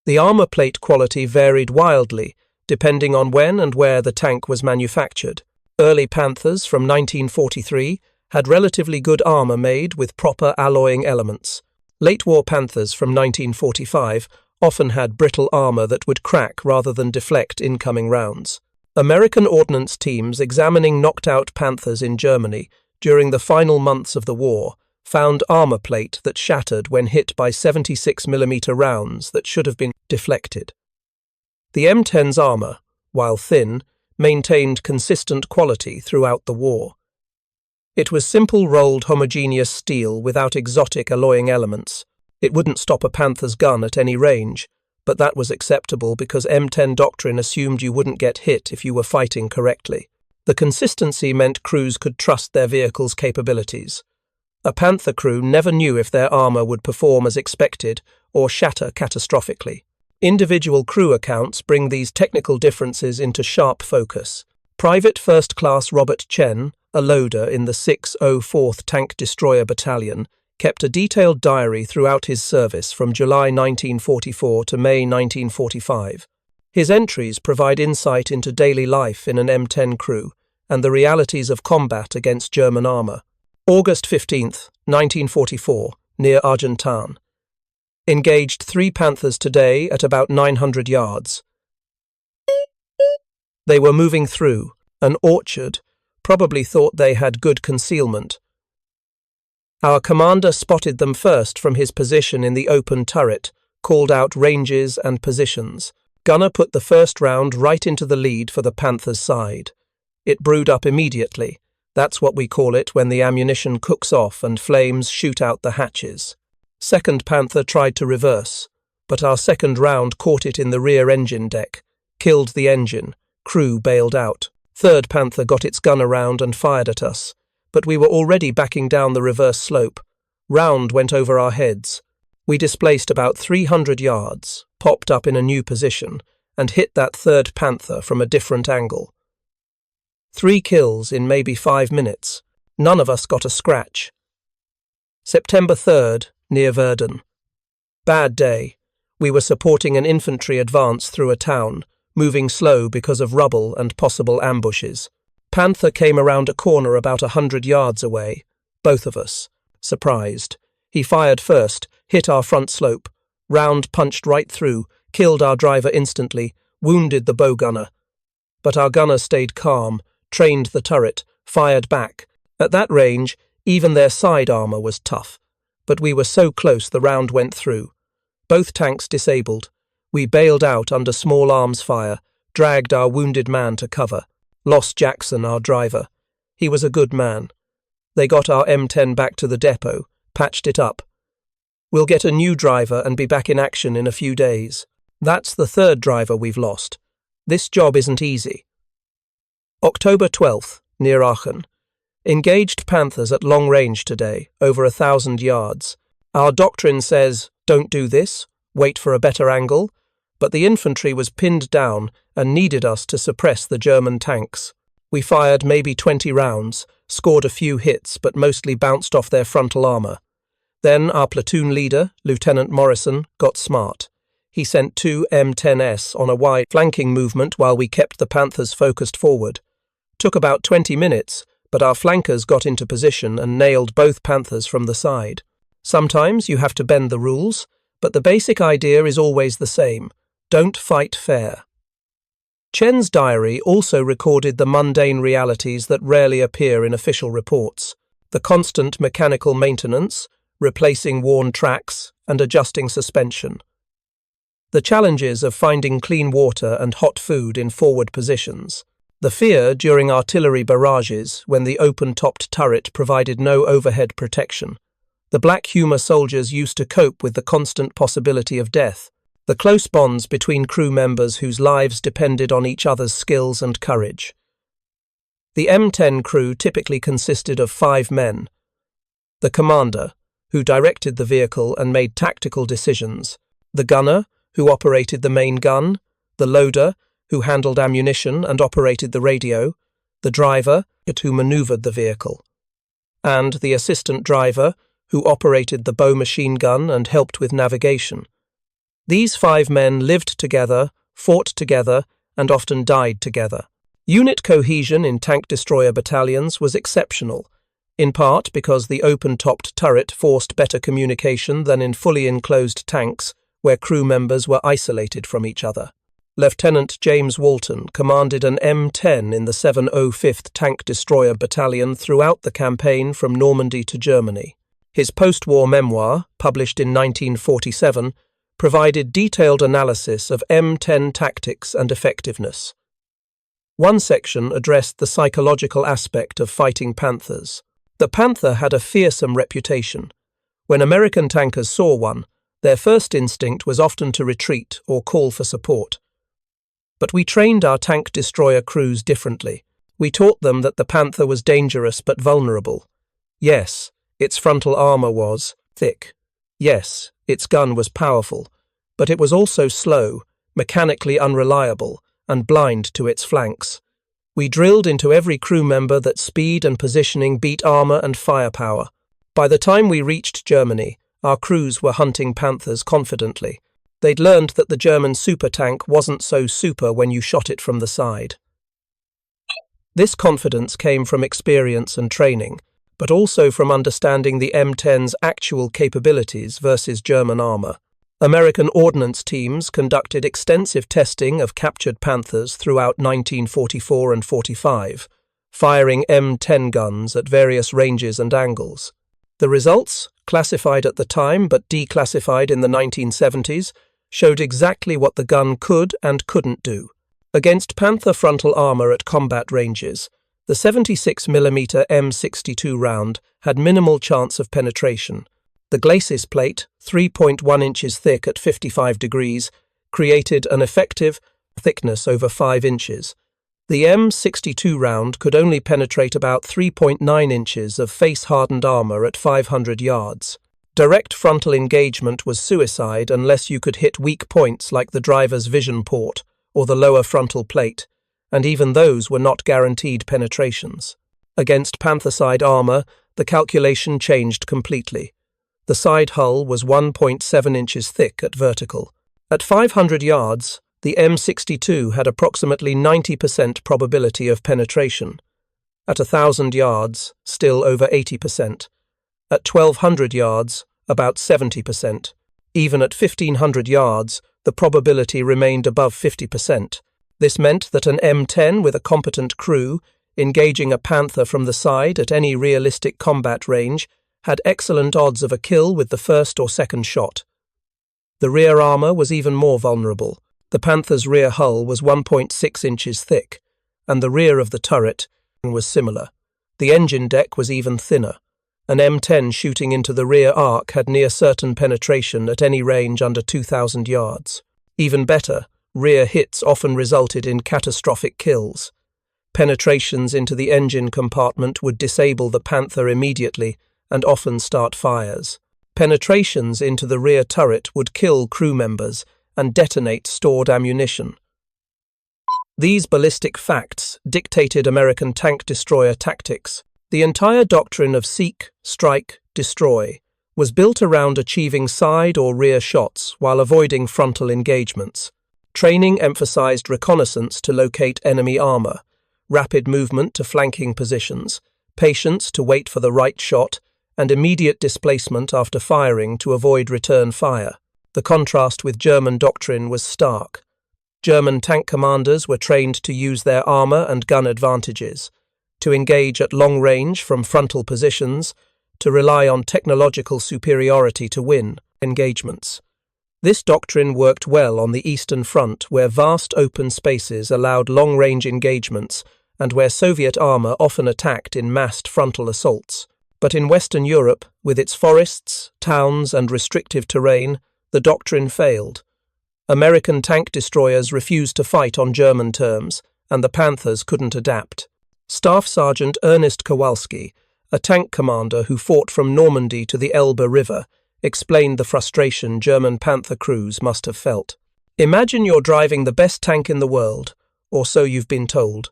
The armor plate quality varied wildly, depending on when and where the tank was manufactured. Early Panthers from 1943 had relatively good armor made with proper alloying elements. Late-war Panthers from 1945 often had brittle armor that would crack rather than deflect incoming rounds. American ordnance teams examining knocked-out Panthers in Germany during the final months of the war found armor plate that shattered when hit by 76mm rounds that should have been deflected. The M10's armor, while thin, maintained consistent quality throughout the war. It was simple rolled homogeneous steel without exotic alloying elements. It wouldn't stop a Panther's gun at any range, but that was acceptable because M10 doctrine assumed you wouldn't get hit if you were fighting correctly. The consistency meant crews could trust their vehicle's capabilities. A Panther crew never knew if their armor would perform as expected or shatter catastrophically. Individual crew accounts bring these technical differences into sharp focus. Private First Class Robert Chen, a loader in the 604th Tank Destroyer Battalion, kept a detailed diary throughout his service from July 1944 to May 1945. His entries provide insight into daily life in an M10 crew and the realities of combat against German armor. August 15, 1944, near Argentan. Engaged 3 Panthers today at about 900 yards. They were moving through an orchard, probably thought they had good concealment. Our commander spotted them first from his position in the open turret, called out ranges and positions. Gunner put the first round right into the lead for the Panther's side. It brewed up immediately. That's what we call it when the ammunition cooks off and flames shoot out the hatches. Second Panther tried to reverse, but our second round caught it in the rear engine deck, killed the engine, crew bailed out. Third Panther got its gun around and fired at us, but we were already backing down the reverse slope. Round went over our heads. We displaced about 300 yards, popped up in a new position, and hit that third Panther from a different angle. 3 kills in maybe 5 minutes. None of us got a scratch. September 3rd, near Verdun. Bad day. We were supporting an infantry advance through a town, moving slow because of rubble and possible ambushes. Panther came around a corner about 100 yards away. Both of us. Surprised. He fired first, hit our front slope. Round punched right through, killed our driver instantly, wounded the bow gunner. But our gunner stayed calm, trained the turret, fired back. At that range, even their side armor was tough. But we were so close the round went through. Both tanks disabled. We bailed out under small arms fire, dragged our wounded man to cover. Lost Jackson, our driver. He was a good man. They got our M10 back to the depot, patched it up. We'll get a new driver and be back in action in a few days. That's the third driver we've lost. This job isn't easy. October 12th, near Aachen. Engaged Panthers at long range today, over 1,000 yards. Our doctrine says, don't do this, wait for a better angle, but the infantry was pinned down and needed us to suppress the German tanks. We fired maybe 20 rounds, scored a few hits but mostly bounced off their frontal armor. Then our platoon leader, Lieutenant Morrison, got smart. He sent two M10s on a wide flanking movement while we kept the Panthers focused forward. Took about 20 minutes, but our flankers got into position and nailed both Panthers from the side. Sometimes you have to bend the rules, but the basic idea is always the same. Don't fight fair. Chen's diary also recorded the mundane realities that rarely appear in official reports. The constant mechanical maintenance, replacing worn tracks, and adjusting suspension. The challenges of finding clean water and hot food in forward positions. The fear during artillery barrages when the open-topped turret provided no overhead protection. The black humor soldiers used to cope with the constant possibility of death. The close bonds between crew members whose lives depended on each other's skills and courage. The M10 crew typically consisted of 5 men. The commander, who directed the vehicle and made tactical decisions. The gunner, who operated the main gun. The loader, who handled ammunition and operated the radio. The driver, who maneuvered the vehicle. And the assistant driver, who operated the bow machine gun and helped with navigation. These 5 men lived together, fought together, and often died together. Unit cohesion in tank destroyer battalions was exceptional, in part because the open-topped turret forced better communication than in fully enclosed tanks, where crew members were isolated from each other. Lieutenant James Walton commanded an M10 in the 705th Tank Destroyer Battalion throughout the campaign from Normandy to Germany. His post-war memoir, published in 1947, provided detailed analysis of M10 tactics and effectiveness. One section addressed the psychological aspect of fighting Panthers. The Panther had a fearsome reputation. When American tankers saw one, their first instinct was often to retreat or call for support. But we trained our tank destroyer crews differently. We taught them that the Panther was dangerous but vulnerable. Yes, its frontal armor was thick. Yes, its gun was powerful, but it was also slow, mechanically unreliable, and blind to its flanks. We drilled into every crew member that speed and positioning beat armor and firepower. By the time we reached Germany, our crews were hunting Panthers confidently. They'd learned that the German super tank wasn't so super when you shot it from the side. This confidence came from experience and training, but also from understanding the M10's actual capabilities versus German armor. American ordnance teams conducted extensive testing of captured Panthers throughout 1944 and 45, firing M10 guns at various ranges and angles. The results, classified at the time but declassified in the 1970s, showed exactly what the gun could and couldn't do. Against Panther frontal armor at combat ranges, the 76mm M62 round had minimal chance of penetration. The glacis plate, 3.1 inches thick at 55 degrees, created an effective thickness over 5 inches. The M62 round could only penetrate about 3.9 inches of face-hardened armor at 500 yards. Direct frontal engagement was suicide unless you could hit weak points like the driver's vision port or the lower frontal plate, and even those were not guaranteed penetrations. Against Panther side armor, the calculation changed completely. The side hull was 1.7 inches thick at vertical. At 500 yards, the M62 had approximately 90% probability of penetration. At 1,000 yards, still over 80%. At 1,200 yards, about 70%. Even at 1,500 yards, the probability remained above 50%. This meant that an M10 with a competent crew, engaging a Panther from the side at any realistic combat range, had excellent odds of a kill with the first or second shot. The rear armor was even more vulnerable. The Panther's rear hull was 1.6 inches thick, and the rear of the turret was similar. The engine deck was even thinner. An M10 shooting into the rear arc had near certain penetration at any range under 2,000 yards. Even better, rear hits often resulted in catastrophic kills. Penetrations into the engine compartment would disable the Panther immediately and often start fires. Penetrations into the rear turret would kill crew members and detonate stored ammunition. These ballistic facts dictated American tank destroyer tactics. The entire doctrine of seek, strike, destroy was built around achieving side or rear shots while avoiding frontal engagements. Training emphasized reconnaissance to locate enemy armor, rapid movement to flanking positions, patience to wait for the right shot, and immediate displacement after firing to avoid return fire. The contrast with German doctrine was stark. German tank commanders were trained to use their armor and gun advantages, to engage at long range from frontal positions, to rely on technological superiority to win engagements. This doctrine worked well on the Eastern Front, where vast open spaces allowed long-range engagements and where Soviet armor often attacked in massed frontal assaults. But in Western Europe, with its forests, towns, and restrictive terrain, the doctrine failed. American tank destroyers refused to fight on German terms, and the Panthers couldn't adapt. Staff Sergeant Ernest Kowalski, a tank commander who fought from Normandy to the Elbe River, explained the frustration German Panther crews must have felt. Imagine you're driving the best tank in the world, or so you've been told.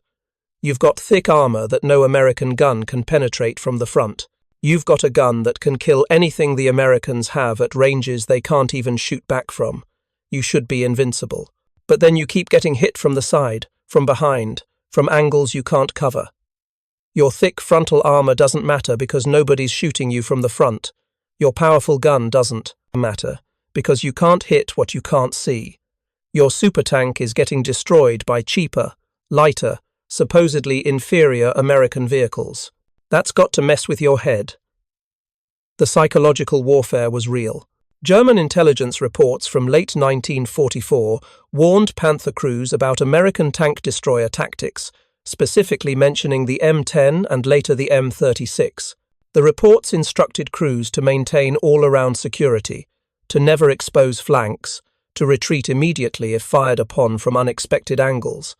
You've got thick armor that no American gun can penetrate from the front. You've got a gun that can kill anything the Americans have at ranges they can't even shoot back from. You should be invincible. But then you keep getting hit from the side, from behind, from angles you can't cover. Your thick frontal armor doesn't matter because nobody's shooting you from the front. Your powerful gun doesn't matter because you can't hit what you can't see. Your supertank is getting destroyed by cheaper, lighter, supposedly inferior American vehicles. That's got to mess with your head. The psychological warfare was real. German intelligence reports from late 1944 warned Panther crews about American tank destroyer tactics, specifically mentioning the M10 and later the M36. The reports instructed crews to maintain all-around security, to never expose flanks, to retreat immediately if fired upon from unexpected angles.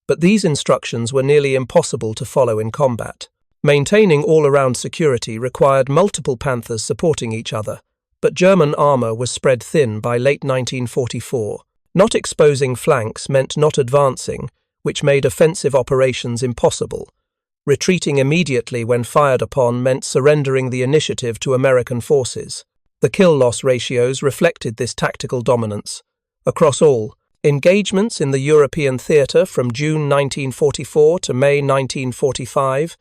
But these instructions were nearly impossible to follow in combat. Maintaining all-around security required multiple Panthers supporting each other, but German armor was spread thin by late 1944. Not exposing flanks meant not advancing, which made offensive operations impossible. Retreating immediately when fired upon meant surrendering the initiative to American forces. The kill-loss ratios reflected this tactical dominance. Across all engagements in the European theatre from June 1944 to May 1945,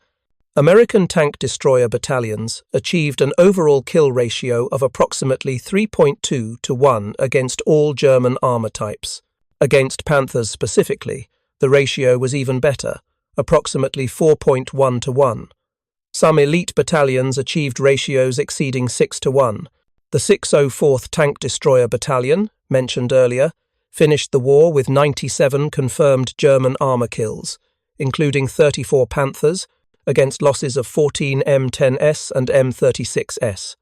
American tank destroyer battalions achieved an overall kill ratio of approximately 3.2 to 1 against all German armor types. Against Panthers specifically, the ratio was even better, approximately 4.1 to 1. Some elite battalions achieved ratios exceeding 6 to 1. The 604th Tank Destroyer Battalion, mentioned earlier, finished the war with 97 confirmed German armor kills, including 34 Panthers, against losses of 14 M10s and M36s.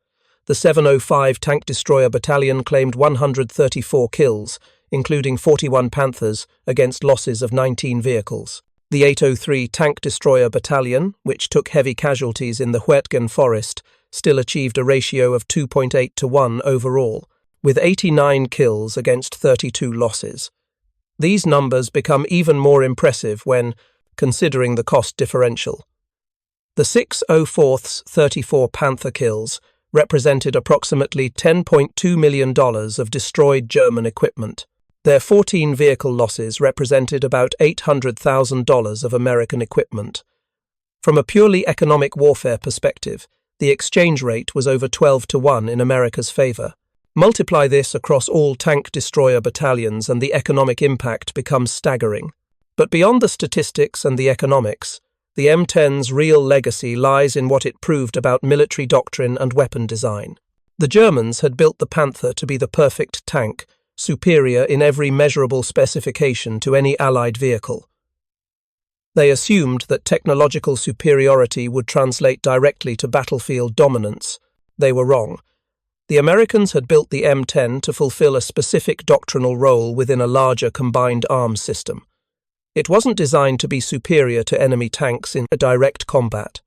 The 705 Tank Destroyer Battalion claimed 134 kills, including 41 Panthers, against losses of 19 vehicles. The 803 Tank Destroyer Battalion, which took heavy casualties in the Huertgen Forest, still achieved a ratio of 2.8 to 1 overall, with 89 kills against 32 losses. These numbers become even more impressive when considering the cost differential. The 604th's 34 Panther kills represented approximately $10.2 million of destroyed German equipment. Their 14 vehicle losses represented about $800,000 of American equipment. From a purely economic warfare perspective, the exchange rate was over 12 to 1 in America's favor. Multiply this across all tank destroyer battalions and the economic impact becomes staggering. But beyond the statistics and the economics, the M10's real legacy lies in what it proved about military doctrine and weapon design. The Germans had built the Panther to be the perfect tank, superior in every measurable specification to any Allied vehicle. They assumed that technological superiority would translate directly to battlefield dominance. They were wrong. The Americans had built the M10 to fulfill a specific doctrinal role within a larger combined arms system. It wasn't designed to be superior to enemy tanks in a direct combat.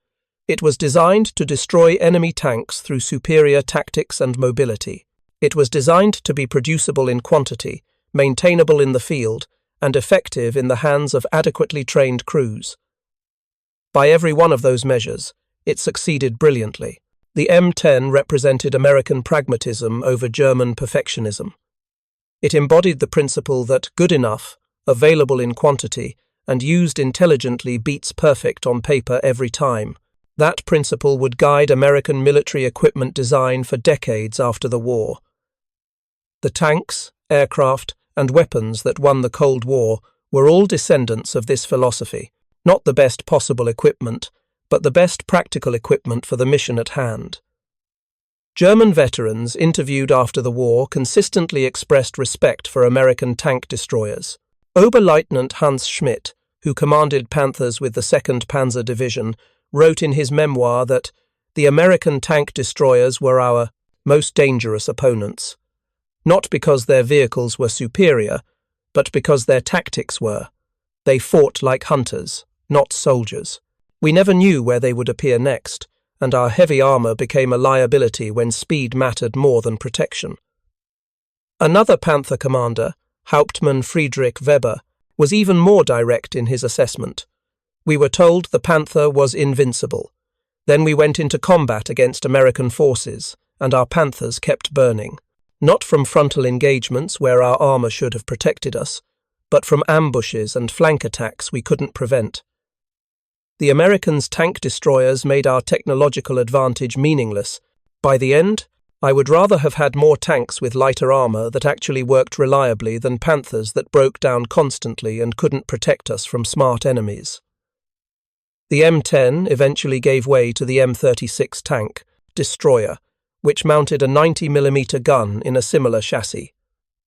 It was designed to destroy enemy tanks through superior tactics and mobility. It was designed to be producible in quantity, maintainable in the field, and effective in the hands of adequately trained crews. By every one of those measures, it succeeded brilliantly. The M10 represented American pragmatism over German perfectionism. It embodied the principle that good enough, available in quantity, and used intelligently beats perfect on paper every time. That principle would guide American military equipment design for decades after the war. The tanks, aircraft, and weapons that won the Cold War were all descendants of this philosophy, not the best possible equipment, but the best practical equipment for the mission at hand. German veterans interviewed after the war consistently expressed respect for American tank destroyers. Oberleutnant Hans Schmidt, who commanded Panthers with the 2nd Panzer Division, wrote in his memoir that the American tank destroyers were our most dangerous opponents, not because their vehicles were superior, but because their tactics were. They fought like hunters, not soldiers. We never knew where they would appear next, and our heavy armor became a liability when speed mattered more than protection. Another Panther commander, Hauptmann Friedrich Weber, was even more direct in his assessment. We were told the Panther was invincible. Then we went into combat against American forces, and our Panthers kept burning. Not from frontal engagements where our armor should have protected us, but from ambushes and flank attacks we couldn't prevent. The Americans' tank destroyers made our technological advantage meaningless. By the end, I would rather have had more tanks with lighter armor that actually worked reliably than Panthers that broke down constantly and couldn't protect us from smart enemies. The M10 eventually gave way to the M36 tank destroyer, which mounted a 90mm gun in a similar chassis.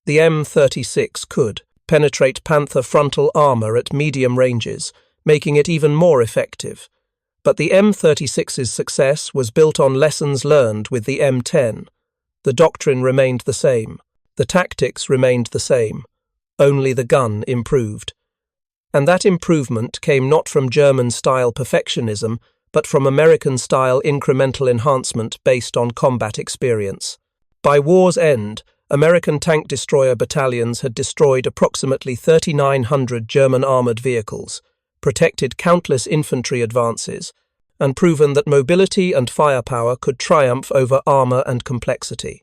The M36 could penetrate Panther frontal armor at medium ranges, making it even more effective. But the M36's success was built on lessons learned with the M10. The doctrine remained the same. The tactics remained the same. Only the gun improved. And that improvement came not from German-style perfectionism, but from American-style incremental enhancement based on combat experience. By war's end, American tank destroyer battalions had destroyed approximately 3,900 German armored vehicles, protected countless infantry advances, and proven that mobility and firepower could triumph over armor and complexity.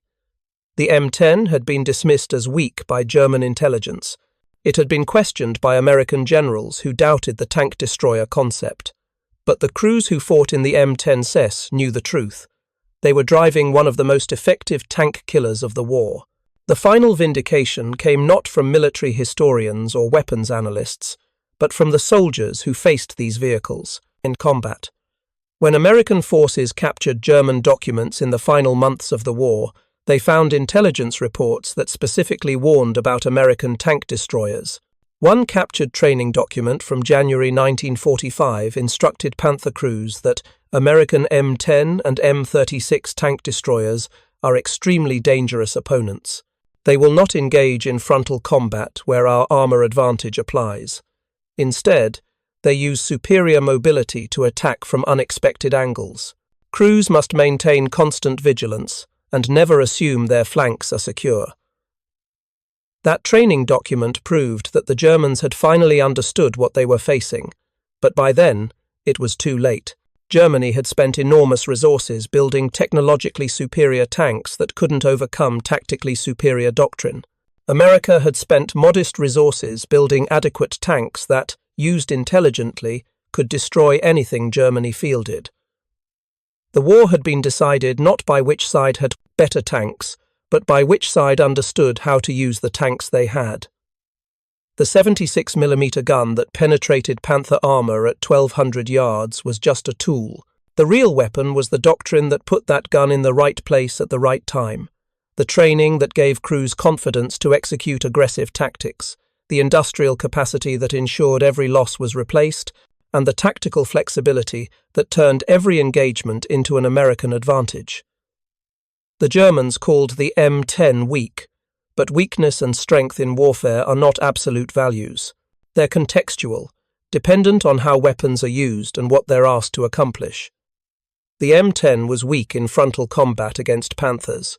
The M10 had been dismissed as weak by German intelligence. It had been questioned by American generals who doubted the tank destroyer concept. But the crews who fought in the M10 CES knew the truth. They were driving one of the most effective tank killers of the war. The final vindication came not from military historians or weapons analysts, but from the soldiers who faced these vehicles in combat. When American forces captured German documents in the final months of the war, they found intelligence reports that specifically warned about American tank destroyers. One captured training document from January 1945 instructed Panther crews that American M10 and M36 tank destroyers are extremely dangerous opponents. They will not engage in frontal combat where our armor advantage applies. Instead, they use superior mobility to attack from unexpected angles. Crews must maintain constant vigilance and never assume their flanks are secure. That training document proved that the Germans had finally understood what they were facing, but by then, it was too late. Germany had spent enormous resources building technologically superior tanks that couldn't overcome tactically superior doctrine. America had spent modest resources building adequate tanks that, used intelligently, could destroy anything Germany fielded. The war had been decided not by which side had better tanks, but by which side understood how to use the tanks they had. The 76mm gun that penetrated Panther armor at 1,200 yards was just a tool. The real weapon was the doctrine that put that gun in the right place at the right time, the training that gave crews confidence to execute aggressive tactics, the industrial capacity that ensured every loss was replaced, and the tactical flexibility that turned every engagement into an American advantage. The Germans called the M10 weak, but weakness and strength in warfare are not absolute values. They're contextual, dependent on how weapons are used and what they're asked to accomplish. The M10 was weak in frontal combat against Panthers,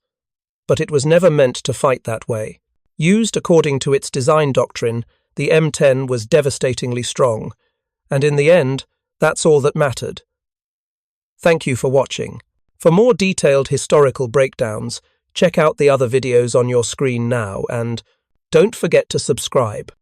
but it was never meant to fight that way. Used according to its design doctrine, the M10 was devastatingly strong, and in the end, that's all that mattered. Thank you for watching. For more detailed historical breakdowns, check out the other videos on your screen now and don't forget to subscribe.